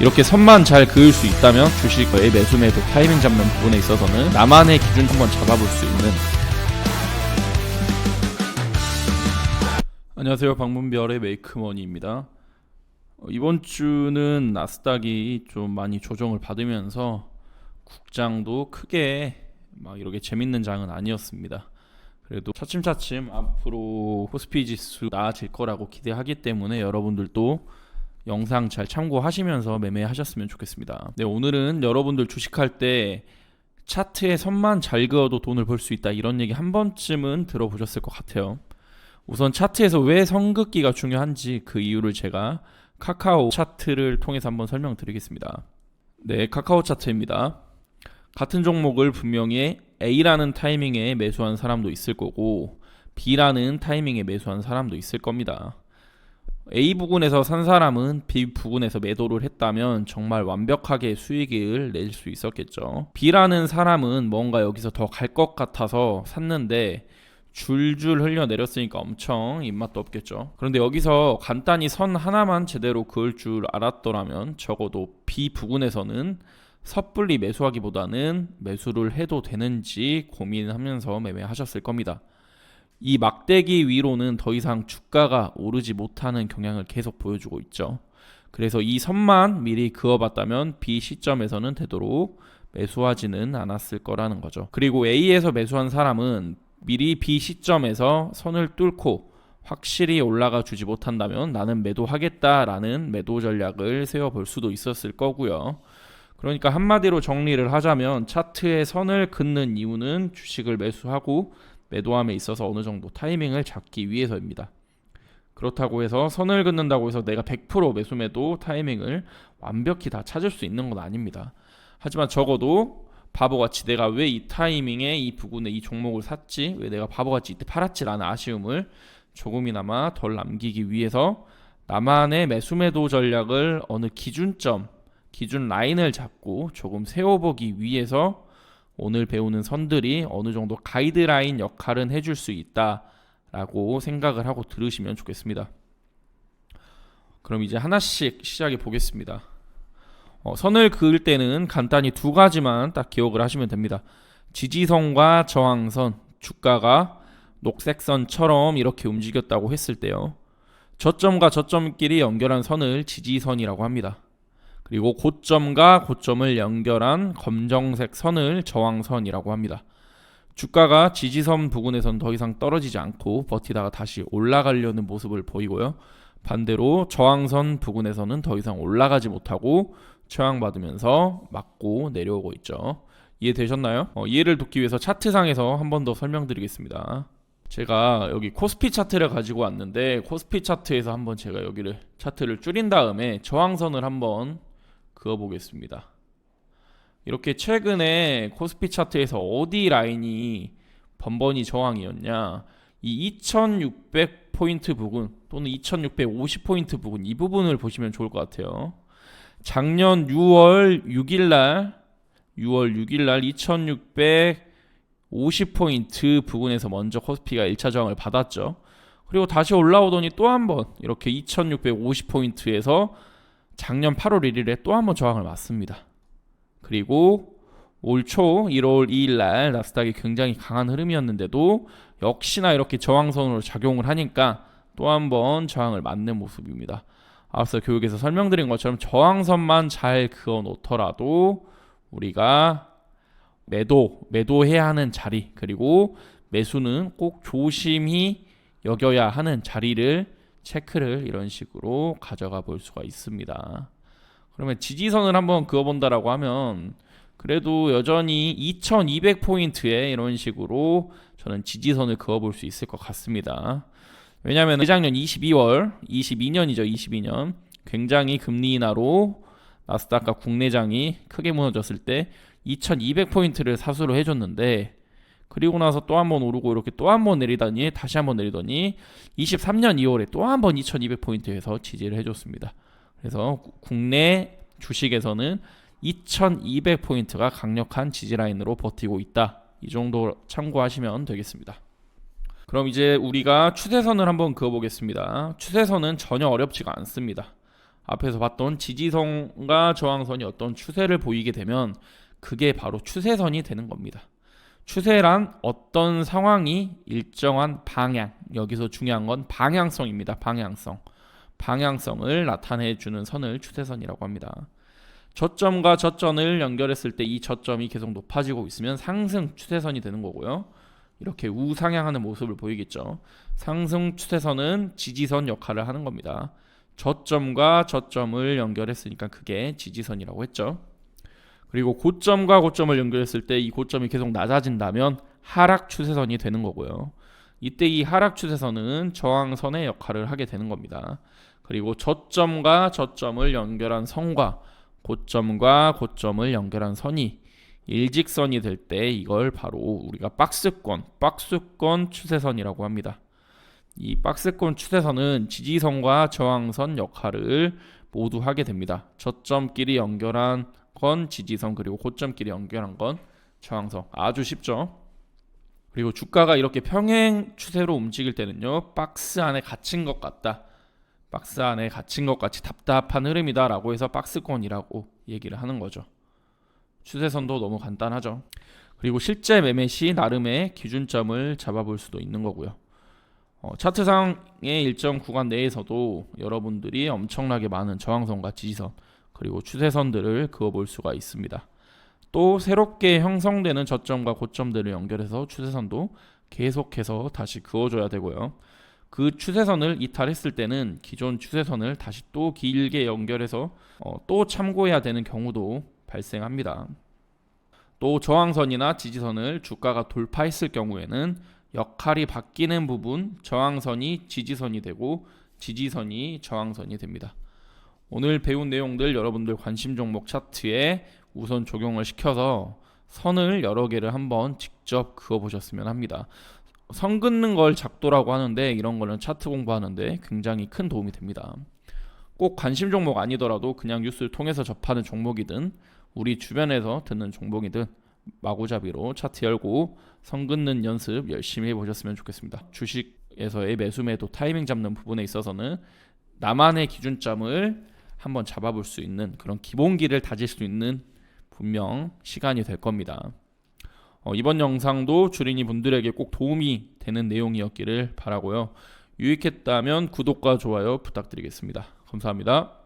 이렇게 선만 잘 그을 수 있다면 주식의 매수 매도 타이밍 잡는 부분에 있어서는 나만의 기준 한번 잡아볼 수 있는. 안녕하세요, 방문별의 메이크머니입니다. 이번 주는 나스닥이 좀 많이 조정을 받으면서 국장도 크게 막 이렇게 재밌는 장은 아니었습니다. 그래도 차츰차츰 앞으로 코스피 지수 나아질 거라고 기대하기 때문에 여러분들도 영상 잘 참고하시면서 매매하셨으면 좋겠습니다. 네, 오늘은 여러분들 주식할 때 차트에 선만 잘 그어도 돈을 벌 수 있다, 이런 얘기 한 번쯤은 들어보셨을 것 같아요. 우선 차트에서 왜 선긋기가 중요한지 그 이유를 제가 카카오 차트를 통해서 한번 설명드리겠습니다. 네, 카카오 차트입니다. 같은 종목을 분명히 A라는 타이밍에 매수한 사람도 있을 거고 B라는 타이밍에 매수한 사람도 있을 겁니다. A 부근에서 산 사람은 B 부근에서 매도를 했다면 정말 완벽하게 수익을 낼 수 있었겠죠. B라는 사람은 뭔가 여기서 더 갈 것 같아서 샀는데 줄줄 흘려내렸으니까 엄청 입맛도 없겠죠. 그런데 여기서 간단히 선 하나만 제대로 그을 줄 알았더라면 적어도 B 부근에서는 섣불리 매수하기보다는 매수를 해도 되는지 고민하면서 매매하셨을 겁니다. 이 막대기 위로는 더 이상 주가가 오르지 못하는 경향을 계속 보여주고 있죠. 그래서 이 선만 미리 그어봤다면 B 시점에서는 되도록 매수하지는 않았을 거라는 거죠. 그리고 A에서 매수한 사람은 미리 B 시점에서 선을 뚫고 확실히 올라가 주지 못한다면 나는 매도하겠다라는 매도 전략을 세워볼 수도 있었을 거고요. 그러니까 한마디로 정리를 하자면 차트에 선을 긋는 이유는 주식을 매수하고 매도함에 있어서 어느 정도 타이밍을 잡기 위해서입니다. 그렇다고 해서 선을 긋는다고 해서 내가 100% 매수 매도 타이밍을 완벽히 다 찾을 수 있는 건 아닙니다. 하지만 적어도 바보같이 내가 왜 이 타이밍에 이 부근에 이 종목을 샀지, 왜 내가 바보같이 이때 팔았지라는 아쉬움을 조금이나마 덜 남기기 위해서 나만의 매수 매도 전략을 어느 기준 라인을 잡고 조금 세워보기 위해서 오늘 배우는 선들이 어느 정도 가이드라인 역할은 해줄 수 있다라고 생각을 하고 들으시면 좋겠습니다. 그럼 이제 하나씩 시작해 보겠습니다. 선을 그을 때는 간단히 두 가지만 딱 기억을 하시면 됩니다. 지지선과 저항선, 주가가 녹색선처럼 이렇게 움직였다고 했을 때요, 저점과 저점끼리 연결한 선을 지지선이라고 합니다. 그리고 고점과 고점을 연결한 검정색 선을 저항선이라고 합니다. 주가가 지지선 부근에선 더 이상 떨어지지 않고 버티다가 다시 올라가려는 모습을 보이고요. 반대로 저항선 부근에서는 더 이상 올라가지 못하고 저항받으면서 맞고 내려오고 있죠. 이해되셨나요? 이해를 돕기 위해서 차트상에서 한 번 더 설명드리겠습니다. 제가 여기 코스피 차트를 가지고 왔는데 코스피 차트에서 한번 제가 여기를 차트를 줄인 다음에 저항선을 한번 그어보겠습니다. 이렇게 최근에 코스피 차트에서 어디 라인이 번번이 저항이었냐, 이 2600포인트 부근 또는 2650포인트 부근, 이 부분을 보시면 좋을 것 같아요. 작년 6월 6일날 2650포인트 부근에서 먼저 코스피가 1차 저항을 받았죠. 그리고 다시 올라오더니 또 한 번 이렇게 2650포인트에서 작년 8월 1일에 또 한 번 저항을 맞습니다. 그리고 올 초 1월 2일 날 나스닥이 굉장히 강한 흐름이었는데도 역시나 이렇게 저항선으로 작용을 하니까 또 한 번 저항을 맞는 모습입니다. 앞서 교육에서 설명드린 것처럼 저항선만 잘 그어 놓더라도 우리가 매도해야 하는 자리, 그리고 매수는 꼭 조심히 여겨야 하는 자리를 체크를 이런 식으로 가져가 볼 수가 있습니다. 그러면 지지선을 한번 그어본다라고 하면 그래도 여전히 2200포인트에 이런 식으로 저는 지지선을 그어볼 수 있을 것 같습니다. 왜냐하면 재작년 22년이죠. 22년 굉장히 금리 인하로 나스닥과 국내장이 크게 무너졌을 때 2200포인트를 사수로 해줬는데, 그리고 나서 또 한 번 오르고 이렇게 또 한 번 내리더니 다시 한 번 내리더니 23년 2월에 또 한 번 2200포인트에서 지지를 해줬습니다. 그래서 국내 주식에서는 2200포인트가 강력한 지지라인으로 버티고 있다, 이 정도 참고하시면 되겠습니다. 그럼 이제 우리가 추세선을 한번 그어보겠습니다. 추세선은 전혀 어렵지가 않습니다. 앞에서 봤던 지지선과 저항선이 어떤 추세를 보이게 되면 그게 바로 추세선이 되는 겁니다. 추세란 어떤 상황이 일정한 방향, 여기서 중요한 건 방향성입니다. 방향성을 나타내 주는 선을 추세선이라고 합니다. 저점과 저점을 연결했을 때 이 저점이 계속 높아지고 있으면 상승 추세선이 되는 거고요. 이렇게 우상향하는 모습을 보이겠죠. 상승 추세선은 지지선 역할을 하는 겁니다. 저점과 저점을 연결했으니까 그게 지지선이라고 했죠. 그리고 고점과 고점을 연결했을 때 이 고점이 계속 낮아진다면 하락 추세선이 되는 거고요. 이때 이 하락 추세선은 저항선의 역할을 하게 되는 겁니다. 그리고 저점과 저점을 연결한 선과 고점과 고점을 연결한 선이 일직선이 될 때 이걸 바로 우리가 박스권 추세선이라고 합니다. 이 박스권 추세선은 지지선과 저항선 역할을 모두 하게 됩니다. 저점끼리 연결한 건 지지선, 그리고 고점끼리 연결한 건 저항선. 아주 쉽죠. 그리고 주가가 이렇게 평행 추세로 움직일 때는요, 박스 안에 갇힌 것 같다, 박스 안에 갇힌 것 같이 답답한 흐름이다 라고 해서 박스권이라고 얘기를 하는 거죠. 추세선도 너무 간단하죠. 그리고 실제 매매 시 나름의 기준점을 잡아볼 수도 있는 거고요. 차트상의 일정 구간 내에서도 여러분들이 엄청나게 많은 저항선과 지지선, 그리고 추세선들을 그어볼 수가 있습니다. 또 새롭게 형성되는 저점과 고점들을 연결해서 추세선도 계속해서 다시 그어줘야 되고요. 그 추세선을 이탈했을 때는 기존 추세선을 다시 또 길게 연결해서 또 참고해야 되는 경우도 발생합니다. 또 저항선이나 지지선을 주가가 돌파했을 경우에는 역할이 바뀌는 부분, 저항선이 지지선이 되고 지지선이 저항선이 됩니다. 오늘 배운 내용들 여러분들 관심 종목 차트에 우선 적용을 시켜서 선을 여러 개를 한번 직접 그어보셨으면 합니다. 선 긋는 걸 작도라고 하는데 이런 거는 차트 공부하는데 굉장히 큰 도움이 됩니다. 꼭 관심 종목 아니더라도 그냥 뉴스를 통해서 접하는 종목이든 우리 주변에서 듣는 종목이든 마구잡이로 차트 열고 선 긋는 연습 열심히 해보셨으면 좋겠습니다. 주식에서의 매수 매도 타이밍 잡는 부분에 있어서는 나만의 기준점을 한번 잡아볼 수 있는 그런 기본기를 다질 수 있는 분명 시간이 될 겁니다. 이번 영상도 주린이 분들에게 꼭 도움이 되는 내용이었기를 바라고요. 유익했다면 구독과 좋아요 부탁드리겠습니다. 감사합니다.